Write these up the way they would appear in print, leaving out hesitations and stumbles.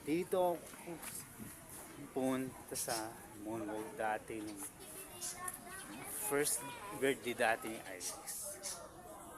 Dito ako pumunta sa Moonwalk dati nung first birthday dati ni Iris.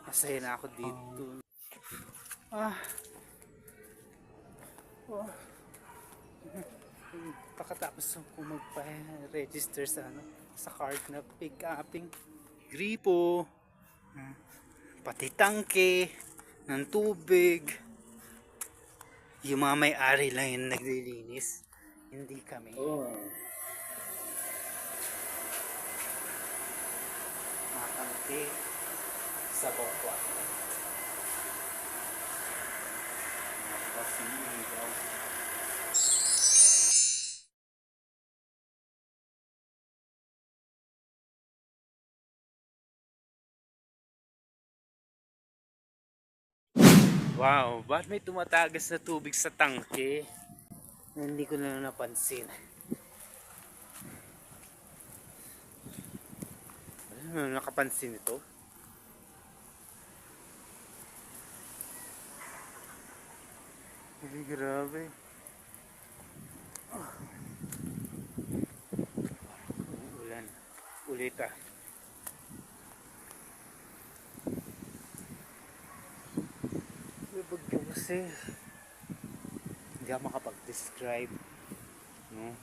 Masaya na ako dito. Ah. Oh. Pakatapos ako magpa-register sa sa card na pick-upping. Gripo. Pati tangke ng tubig. Yung mga may-ari lang yung naglilinis. Hindi kami. Mga tangke sa bangkwa. Kasi ilaw. Wow, bakit may tumatagas na tubig sa tangke? Hindi ko na napansin. Ano nakapansin ito? Ay, grabe. Ulan. Ulit ah. Bagyo kasi. Hindi ako makapag-describe. No?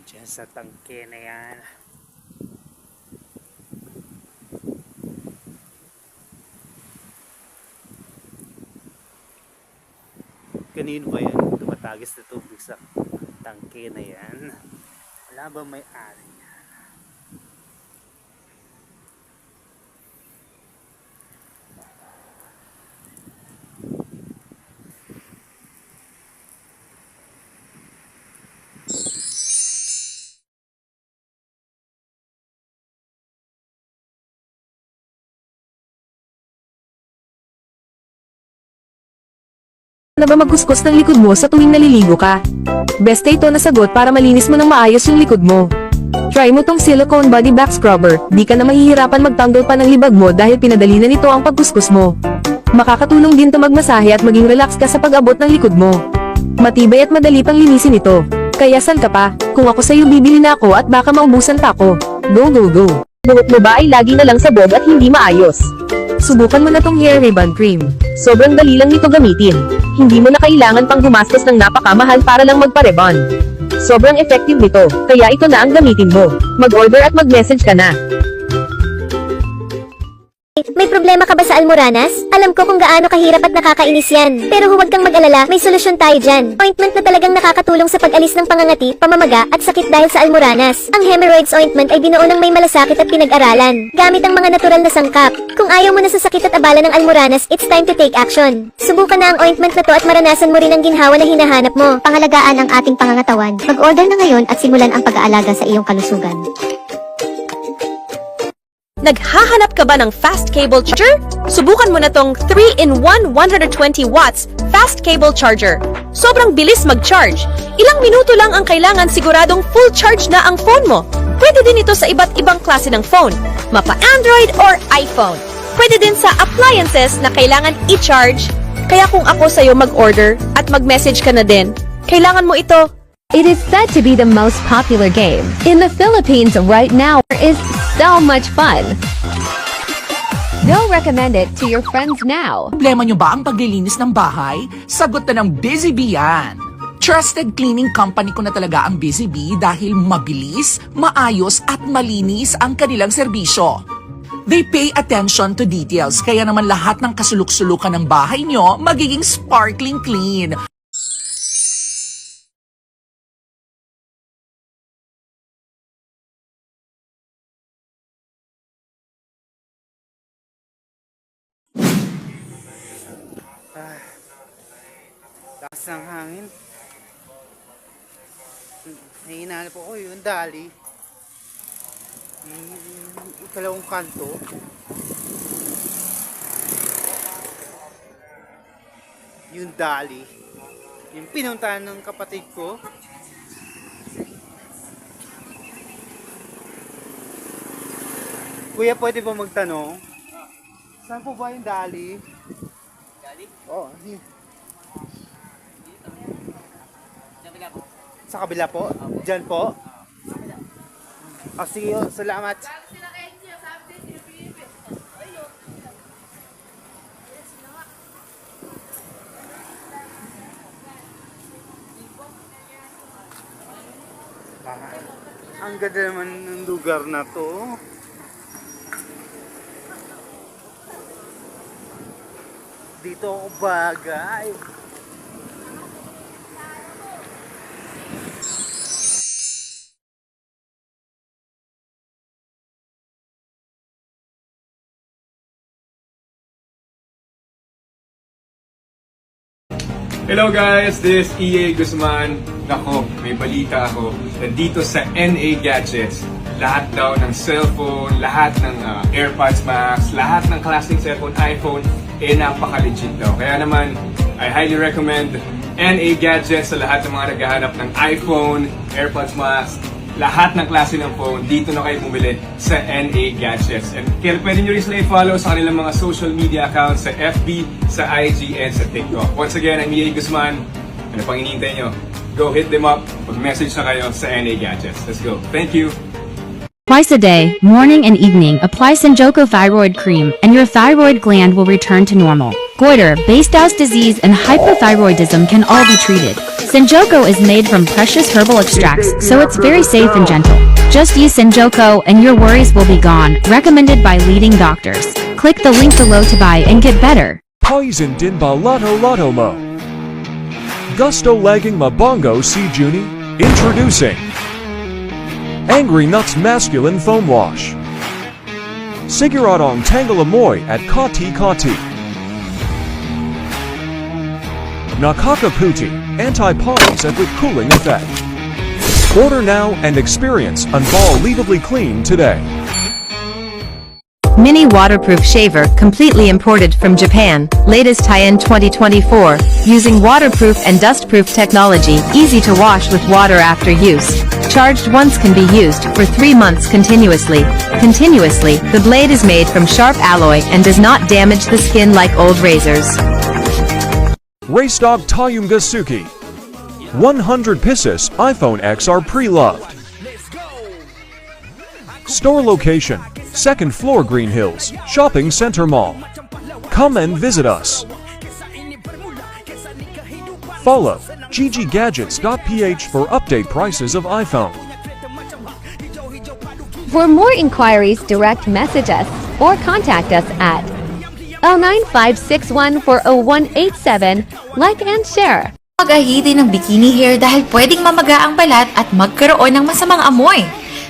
Diyan sa tangke na yan. Kanino ba yan? Tumatagis na tubig sa tangke na yan. Wala ba may-ari? Na ba magkuskus ng likod mo sa tuwing naliligo ka? Beste ito na sagot para malinis mo ng maayos yung likod mo. Try mo tong silicone body back scrubber, di ka na mahihirapan magtanggol pa ng libag mo dahil pinadali na nito ang pagkuskus mo. Makakatulong din to magmasahe at maging relax ka sa pag-abot ng likod mo. Matibay at madali pang linisin ito. Kaya saan ka pa? Kung ako sa'yo bibili na ako at baka maubusan pa ako. Go go go! Buhok mo ba ay lagi na lang sabog at hindi maayos? Subukan mo na tong hair ribbon cream. Sobrang dali lang nito gamitin. Hindi mo na kailangan pang gumastos ng napakamahal para lang magpa-rebond. Sobrang effective nito, kaya ito na ang gamitin mo. Mag-order at mag-message ka na. May problema ka ba sa Almoranas? Alam ko kung gaano kahirap at nakakainis yan. Pero huwag kang mag-alala, may solusyon tayo dyan. Ointment na talagang nakakatulong sa pag-alis ng pangangati, pamamaga, at sakit dahil sa Almoranas. Ang Hemorrhoids Ointment ay binuo ng may malasakit at pinag-aralan, gamit ang mga natural na sangkap. Kung ayaw mo na sa sakit at abala ng Almoranas, it's time to take action. Subukan na ang ointment na to at maranasan mo rin ang ginhawa na hinahanap mo. Pangalagaan ang ating pangangatawan. Mag-order na ngayon at simulan ang pag-aalaga sa iyong kalusugan. Naghahanap ka ba ng fast cable charger? Subukan mo na tong 3-in-1 120 watts fast cable charger. Sobrang bilis mag-charge. Ilang minuto lang ang kailangan siguradong full charge na ang phone mo. Pwede din ito sa iba't ibang klase ng phone, mapa Android or iPhone. Pwede din sa appliances na kailangan i-charge. Kaya kung ako sa'yo mag-order at mag-message ka na din, kailangan mo ito. It is said to be the most popular game in the Philippines right now. It is so much fun. Go recommend it to your friends now. Problema nyo ba ang paglilinis ng bahay? Sagot na ng Busy Bee yan. Trusted cleaning company ko na talaga ang Busy Bee dahil mabilis, maayos at malinis ang kanilang serbisyo. They pay attention to details kaya naman lahat ng kasuluk-sulukan ng bahay nyo magiging sparkling clean. Lakas ng hangin. Hinahanap ko yung dali. Yung ikalawang kanto. Yung dali. Yung pinuntahan ng kapatid ko. Kuya, pwede ba magtanong? Saan po ba yung dali? Dali? Oo. Sa kabila po? Diyan po? Sige, salamat. Ang ganda naman ng lugar na to. Dito ako bagay. Hello guys, this is EA Guzman. Nako, may balita ako. Nandito sa NA Gadgets, lahat daw ng cellphone, lahat ng AirPods Max, lahat ng klaseng cellphone, iPhone, napaka-legit daw. Kaya naman, I highly recommend NA Gadgets sa lahat ng mga naghahanap ng iPhone, AirPods Max, lahat ng klase ng phone, dito na kayo bumili sa NA Gadgets. And pwede nyo rin sila i-follow sa kanilang mga social media accounts sa FB, sa IG, and sa TikTok. Once again, I'm EA Guzman. Ano pang hinihintay nyo? Go hit them up. Mag-message na kayo sa NA Gadgets. Let's go. Thank you. Twice a day, morning and evening, apply Senjoko Thyroid Cream and your thyroid gland will return to normal. Goiter, Basedows disease, and hypothyroidism can all be treated. Senjoko is made from precious herbal extracts, so it's very safe and gentle. Just use Senjoko and your worries will be gone, recommended by leading doctors. Click the link below to buy and get better. Poison din ba Lotto mo? Gusto lagging mabongo si Juni? Introducing Angry Nuts Masculine Foam Wash. Siguradong Tangalamoy at Kati Kati. Nakakaputi, anti-polys and with cooling effect. Order now and experience unbelievably clean today. Mini waterproof shaver, completely imported from Japan. Latest tie-in 2024, using waterproof and dustproof technology, easy to wash with water after use. Charged once can be used for 3 months continuously. The blade is made from sharp alloy and does not damage the skin like old razors. Race Dog Tayumga Suki. 100 pieces iPhone X are pre-loved. Store location, 2nd floor Green Hills, Shopping Center Mall. Come and visit us. Follow gggadgets.ph for update prices of iPhone. For more inquiries, direct message us or contact us at 09561400187. Like and share. Mag-ahidi ng bikini hair dahil pwedeng mamaga ang balat at magkaroon ng masamang amoy.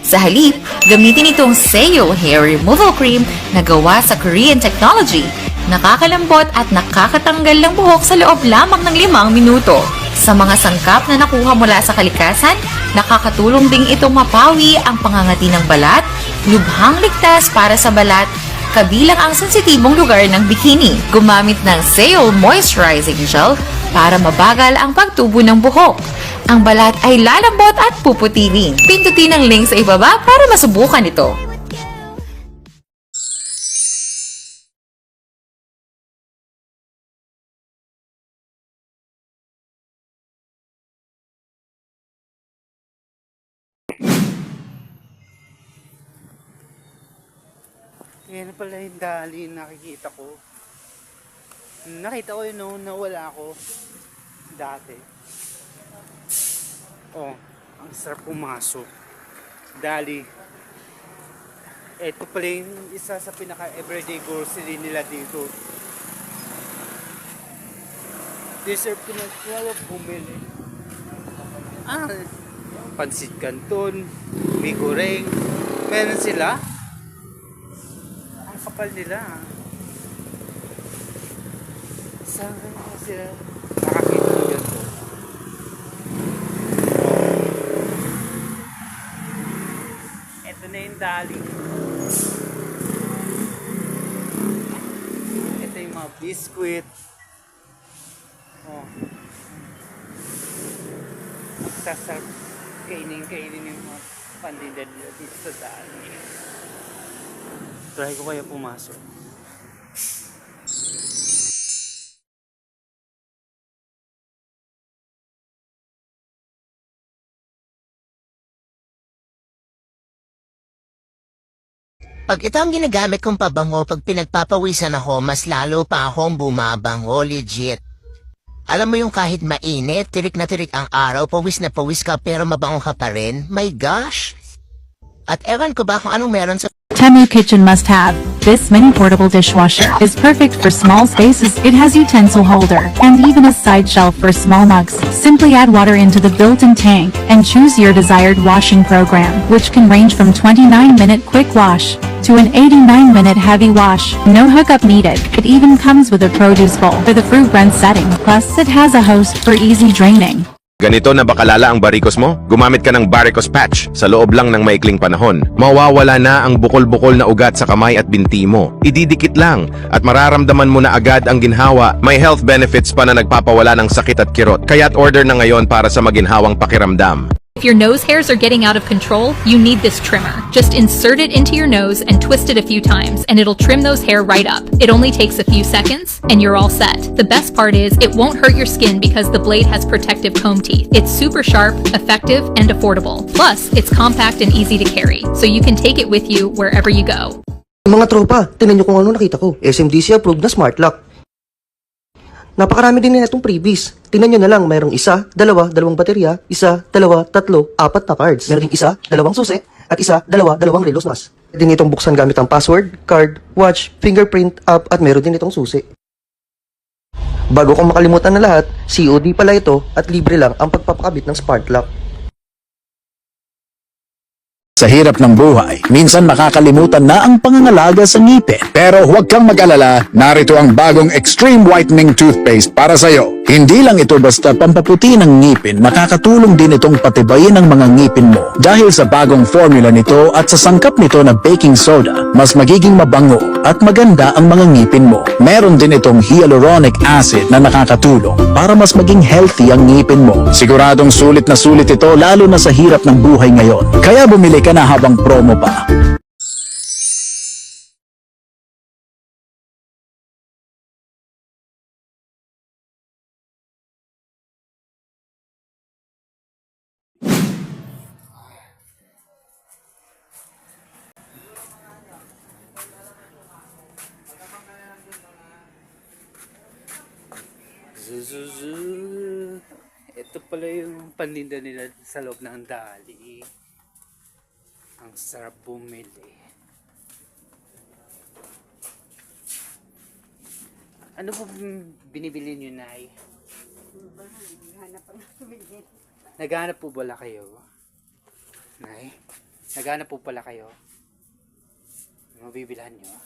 Sa halip, gamitin itong Seo Hair Removal Cream na gawa sa Korean technology. Nakakalambot at nakakatanggal ng buhok sa loob lamang ng 5 minuto. Sa mga sangkap na nakuha mula sa kalikasan, nakakatulong ding itong mapawi ang pangangati ng balat, lubhang ligtas para sa balat, kabilang ang sensitibong lugar ng bikini. Gumamit ng Seo Moisturizing Gel para mabagal ang pagtubo ng buhok. Ang balat ay lalambot at puputihin. Pindutin ang link sa ibaba para masubukan ito. Yan pala yung dali nakikita ko. Nakita ko yun noon na wala ako dati. Oh, ang sarap pumasok. Dali. Ito pala yung isa sa pinaka-everyday grocery nila dito. Deserve ko na sila bumili. Pansit Canton, may goreng. Meron sila. Ang kapal nila. Saan kaya sila nakakita ng ganito? Ito na yung dali. Ito yung mga biskwit. Oh. Sasarap kainin yung mga pandinda nila dito sa dali. Try ko kaya pumasok. Pag ito ang ginagamit kong pabango pag pinagpapawisan ako, mas lalo pa akong bumabango, legit. Alam mo yung kahit mainit, tirik na tirik ang araw, pawis na pawis ka pero mabango ka pa rin? My gosh! At ewan ko ba kung anong meron sa Temu Kitchen must have. This mini portable dishwasher is perfect for small spaces. It has utensil holder and even a side shelf for small mugs. Simply add water into the built-in tank and choose your desired washing program, which can range from 29-minute quick wash to an 89-minute heavy wash. No hookup needed. It even comes with a produce bowl for the fruit blend setting. Plus, it has a hose for easy draining. Ganito na bakalala ang barikos mo? Gumamit ka ng Baricos Patch. Sa loob lang ng maikling panahon, mawawala na ang bukol-bukol na ugat sa kamay at binti mo. Ididikit lang at mararamdaman mo na agad ang ginhawa. May health benefits pa na nagpapawala ng sakit at kirot. Kaya't order na ngayon para sa maginhawang pakiramdam. If your nose hairs are getting out of control, you need this trimmer. Just insert it into your nose and twist it a few times, and it'll trim those hair right up. It only takes a few seconds, and you're all set. The best part is, it won't hurt your skin because the blade has protective comb teeth. It's super sharp, effective, and affordable. Plus, it's compact and easy to carry, so you can take it with you wherever you go. Mga tropa, tingnan nyo kung ano nakita ko. SMDC approved na smart lock. Napakarami din na itong freebies. Tingnan nyo na lang, mayroong isa, dalawa, dalawang baterya, isa, dalawa, tatlo, apat na cards. Meron ding isa, dalawang susi, at isa, dalawa, dalawang relos mas. Pwede nitong buksan gamit ang password, card, watch, fingerprint, app, at meron din itong susi. Bago kong makalimutan na lahat, COD pala ito at libre lang ang pagpapakabit ng smart lock. Sa hirap ng buhay, minsan makakalimutan na ang pangangalaga sa ngipin. Pero huwag kang mag-alala, narito ang bagong Extreme Whitening Toothpaste para sa'yo. Hindi lang ito basta pampaputi ng ngipin, nakakatulong din itong patibayin ang mga ngipin mo. Dahil sa bagong formula nito at sa sangkap nito na baking soda, mas magiging mabango at maganda ang mga ngipin mo. Meron din itong hyaluronic acid na nakakatulong para mas maging healthy ang ngipin mo. Siguradong sulit na sulit ito lalo na sa hirap ng buhay ngayon. Kaya bumili ka na habang promo pa. Zuzuzu. Ito pala yung paninda nila sa loob ng dali. Ang sarap bumili. Ano po binibili niyo, Nay? Naghahanap po pala kayo? Nay? Naghahanap po pala kayo? Mabibilhan niyo?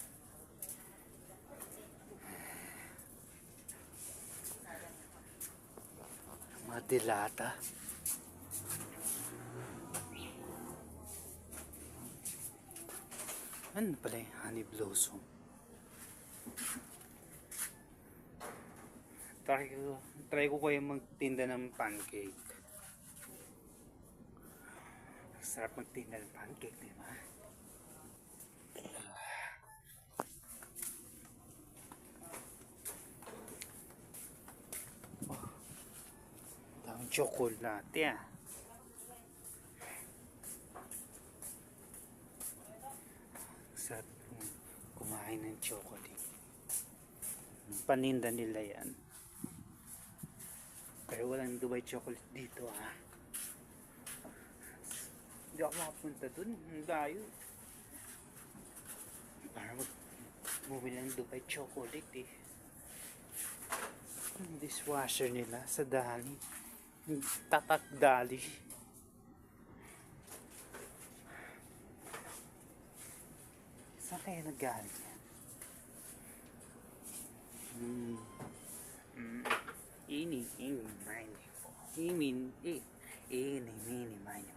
Mga dilata. Ano pala yung honey blossom? Try ko kayo magtinda ng pancake. Sarap magtinda ng pancake, di ba? Daming chocolate, ah. Sarap kumain ng chocolate. Paninda nila yan. Pero walang Dubai chocolate dito, ha. Hindi ako makapunta dun. Ang layo. Para bumili ng Dubai chocolate, eh. Yung dishwasher nila sa Dali. Tatak Dali. Saan kaya nagaling yan? Ini, mine. Ini, mini, mine.